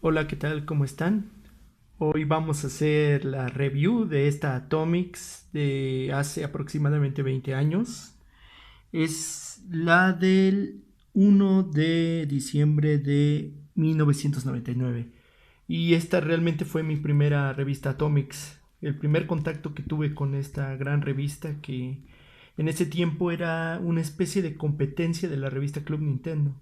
Hola, ¿qué tal? ¿Cómo están? Hoy vamos a hacer la review de esta Atomics de hace aproximadamente 20 años. Es la del 1 de diciembre de 1999. Y esta realmente fue mi primera revista Atomics. El primer contacto que tuve con esta gran revista que en ese tiempo era una especie de competencia de la revista Club Nintendo.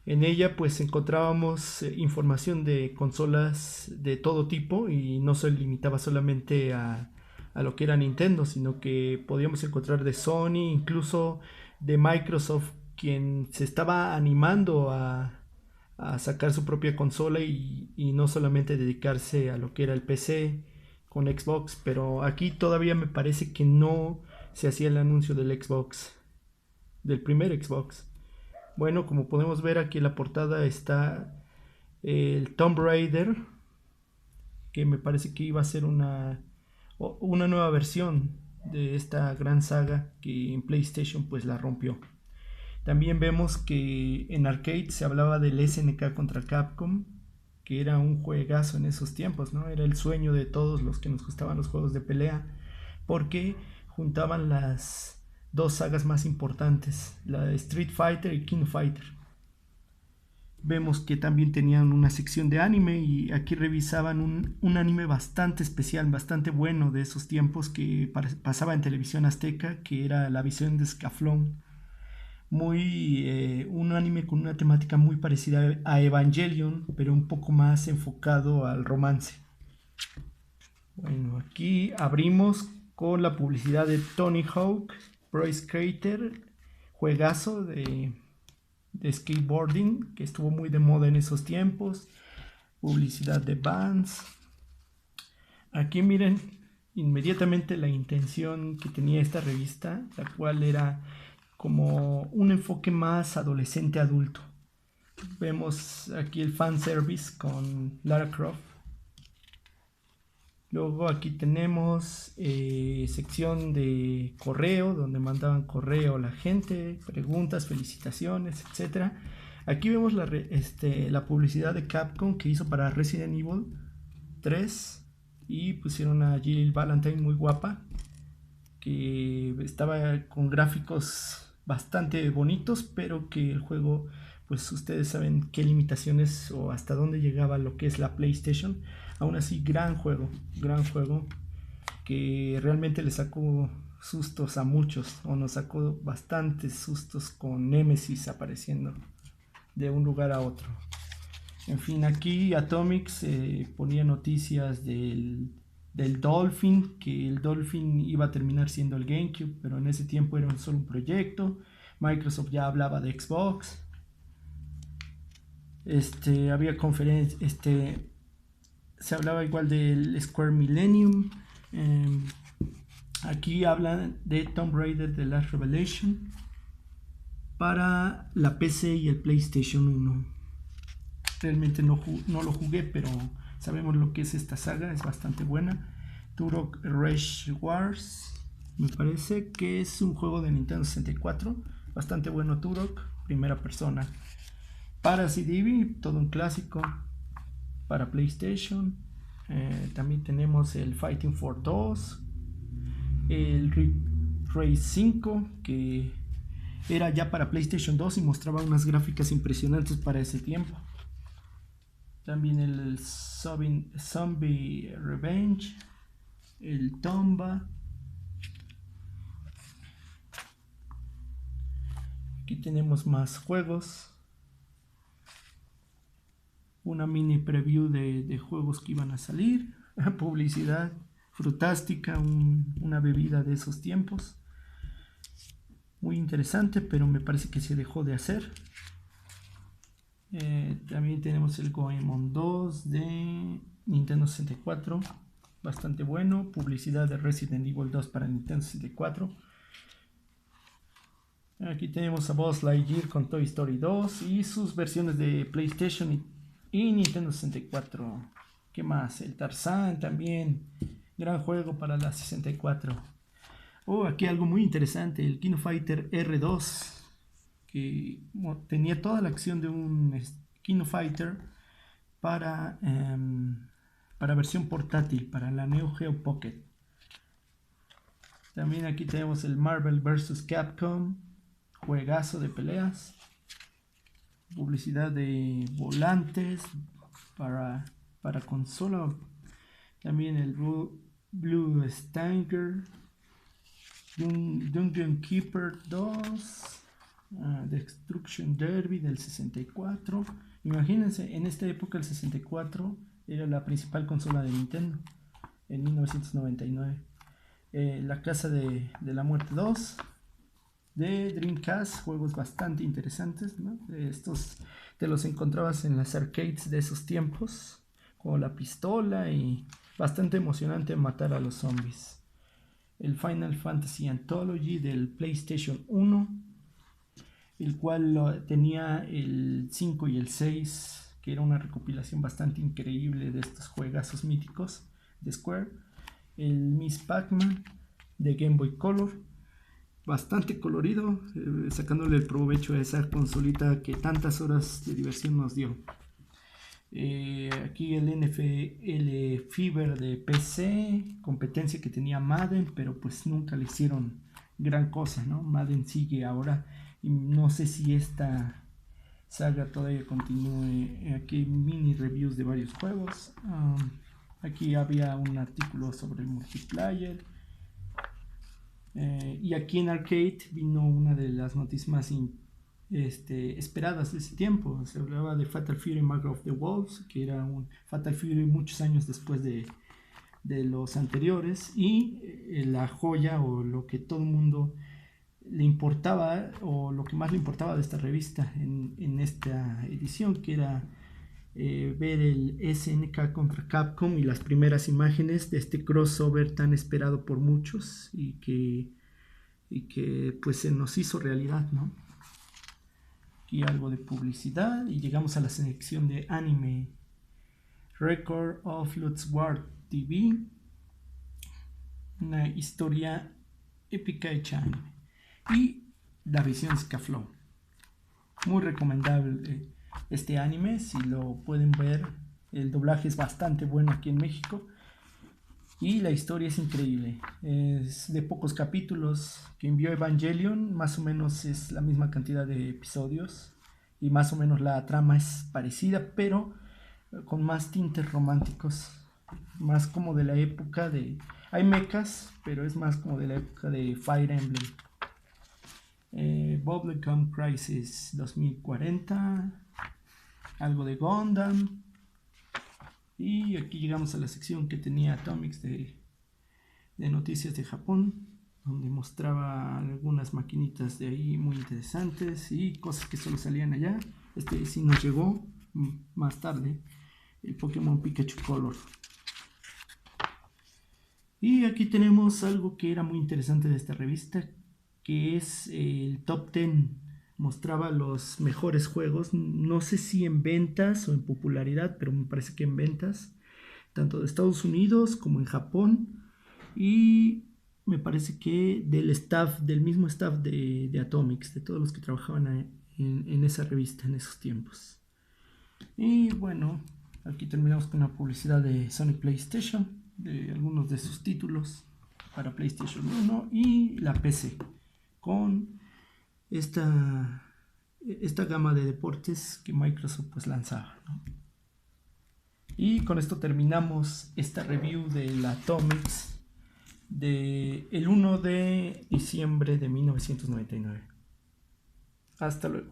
En ella pues encontrábamos información de consolas de todo tipo y no se limitaba solamente a lo que era Nintendo, sino que podíamos encontrar de Sony, incluso de Microsoft, quien se estaba animando a sacar su propia consola y no solamente dedicarse a lo que era el PC con Xbox, pero aquí todavía me parece que no se hacía el anuncio del Xbox, del primer Xbox. Bueno, como podemos ver aquí en la portada está el Tomb Raider, que me parece que iba a ser una nueva versión de esta gran saga que en PlayStation pues la rompió. También vemos que en arcade se hablaba del SNK contra Capcom, que era un juegazo en esos tiempos, ¿no? Era el sueño de todos los que nos gustaban los juegos de pelea, porque juntaban las dos sagas más importantes, la de Street Fighter y King Fighter. Vemos que también tenían una sección de anime y aquí revisaban un anime bastante especial, bastante bueno de esos tiempos que pasaba en televisión azteca, que era La Visión de Escaflón. Un anime con una temática muy parecida a Evangelion, pero un poco más enfocado al romance. Bueno, aquí abrimos con la publicidad de Tony Hawk Pro Skater, juegazo de skateboarding que estuvo muy de moda en esos tiempos. Publicidad de Vans. Aquí miren inmediatamente la intención que tenía esta revista, la cual era como un enfoque más adolescente adulto. Vemos aquí el fan service con Lara Croft. Luego aquí tenemos sección de correo, donde mandaban correo a la gente, preguntas, felicitaciones, etcétera. Aquí vemos la publicidad de Capcom que hizo para Resident Evil 3 y pusieron a Jill Valentine muy guapa, que estaba con gráficos bastante bonitos, pero que el juego, pues ustedes saben qué limitaciones o hasta dónde llegaba lo que es la PlayStation. Aún así, gran juego que realmente le sacó sustos a muchos, o nos sacó bastantes sustos con Nemesis apareciendo de un lugar a otro. En fin, aquí Atomics ponía noticias del Dolphin, que el Dolphin iba a terminar siendo el GameCube, pero en ese tiempo era solo un proyecto. Microsoft ya hablaba de Xbox. Había conferencias, se hablaba igual del Square Millennium. Eh, Aquí hablan de Tomb Raider The Last Revelation para la PC y el PlayStation 1. Realmente no lo jugué, pero sabemos lo que es esta saga, es bastante buena. Turok Rage Wars, me parece que es un juego de Nintendo 64, bastante bueno Turok, primera persona. Parasite Eve, todo un clásico para PlayStation. También tenemos el Fighting for 2, el Race 5, que era ya para PlayStation 2 y mostraba unas gráficas impresionantes para ese tiempo. También el Zombie Revenge, el Tomba. Aquí tenemos más juegos. Una mini preview de juegos que iban a salir. Publicidad. Frutástica, una bebida de esos tiempos. Muy interesante, pero me parece que se dejó de hacer. También tenemos el Goemon 2 de Nintendo 64, bastante bueno. Publicidad de Resident Evil 2 para Nintendo 64. Aquí tenemos a Buzz Lightyear con Toy Story 2 y sus versiones de PlayStation y Nintendo 64. ¿Qué más? El Tarzan también, gran juego para la 64. Aquí algo muy interesante, el King Fighter R2, que tenía toda la acción de un King Fighter para versión portátil, para la Neo Geo Pocket. También aquí tenemos el Marvel vs. Capcom, juegazo de peleas, publicidad de volantes para consola. También el Blue Stinger, Dungeon Keeper 2, Destruction Derby del 64. Imagínense, en esta época el 64 era la principal consola de Nintendo, en 1999. La Casa de la Muerte 2, de Dreamcast, juegos bastante interesantes, ¿no? Estos te los encontrabas en las arcades de esos tiempos, como la pistola, y bastante emocionante matar a los zombies. El Final Fantasy Anthology del PlayStation 1, el cual tenía el 5 y el 6, que era una recopilación bastante increíble de estos juegazos míticos de Square. El Miss Pac-Man de Game Boy Color, bastante colorido, sacándole el provecho a esa consolita que tantas horas de diversión nos dio. Aquí el NFL Fever de PC, competencia que tenía Madden, pero pues nunca le hicieron gran cosa, ¿no? Madden sigue ahora y no sé si esta saga todavía continúe. Aquí hay mini reviews de varios juegos. Aquí había un artículo sobre el multiplayer. Y aquí en Arcade vino una de las noticias más esperadas de ese tiempo. Se hablaba de Fatal Fury Mark of the Wolves, que era un Fatal Fury muchos años después de los anteriores. Y la joya, o lo que todo el mundo le importaba, o lo que más le importaba de esta revista en esta edición, que era ver el SNK contra Capcom y las primeras imágenes de este crossover tan esperado por muchos y que pues se nos hizo realidad, ¿no? Aquí algo de publicidad y llegamos a la sección de anime. Record of Lutz Ward TV, una historia épica hecha anime, y la visión Scaflow. Muy recomendable este anime, si lo pueden ver. El doblaje es bastante bueno aquí en México y la historia es increíble. Es de pocos capítulos que envió Evangelion, más o menos es la misma cantidad de episodios y más o menos la trama es parecida, pero con más tintes románticos, más como de la época de... Hay mechas, pero es más como de la época de Fire Emblem. Bubblegum Crisis 2040, algo de Gundam, y aquí llegamos a la sección que tenía Atomics de noticias de Japón, donde mostraba algunas maquinitas de ahí muy interesantes y cosas que solo salían allá. Este sí nos llegó más tarde, el Pokémon Pikachu Color. Y aquí tenemos algo que era muy interesante de esta revista, que es el Top 10. Mostraba los mejores juegos, no sé si en ventas o en popularidad, pero me parece que en ventas, tanto de Estados Unidos como en Japón, y me parece que del mismo staff de Atomics, de todos los que trabajaban en esa revista en esos tiempos. Y bueno, aquí terminamos con una publicidad de Sony PlayStation, de algunos de sus títulos para PlayStation 1 y la PC, con esta gama de deportes que Microsoft pues lanzaba, ¿no? Y con esto terminamos esta review de la Atomics el 1 de diciembre de 1999. Hasta luego.